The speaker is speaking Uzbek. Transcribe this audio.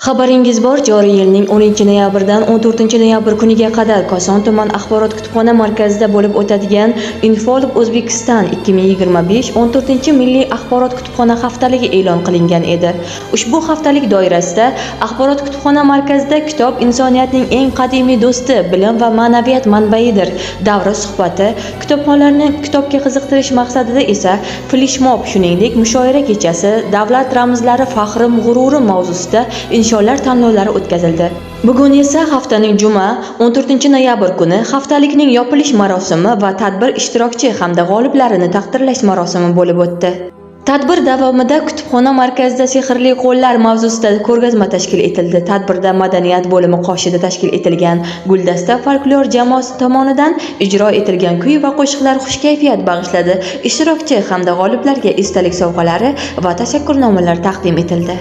Xabaringiz bor, joriy yilning 10-noyabrdan 14-noyabr kuniga qadar Koson tuman axborot kutubxona markazida bo'lib o'tadigan Infolib O'zbekiston 2025 14-milliy axborot kutubxona haftaligi e'lon qilingan edi. Ushbu haftalik doirasida axborot kutubxona markazida kitob insoniyatning eng qadimiy do'sti, bilim va ma'naviyat manbaidir davra suhbati, kitobxonlarni kitobga qiziqtirish maqsadida esa fleshmob, shuningdek mushoira kechasi, davlat ramzlari faxrim g'ururim mavzusida insholar tanlovlari o'tkazildi. Bugun esa haftaning juma 14-noyabr kuni haftalikning yopilish marosimi va tadbir ishtirokchi hamda g'oliblarini taqdirlash marosimi bo'lib o'tdi. Tadbir davomida kutubxona markazida sehrli qo'llar mavzusida ko'rgazma tashkil etildi. Tadbirda madaniyat bo'limi qoshida tashkil etilgan Guldasta folklor jamoasi tomonidan ijro etilgan kuy va qo'shiqlar xushkayfiyat bag'ishladi. Ishtirokchi hamda g'oliblarga esdalik sovg'alari va tashakkurnomalar taqdim etildi.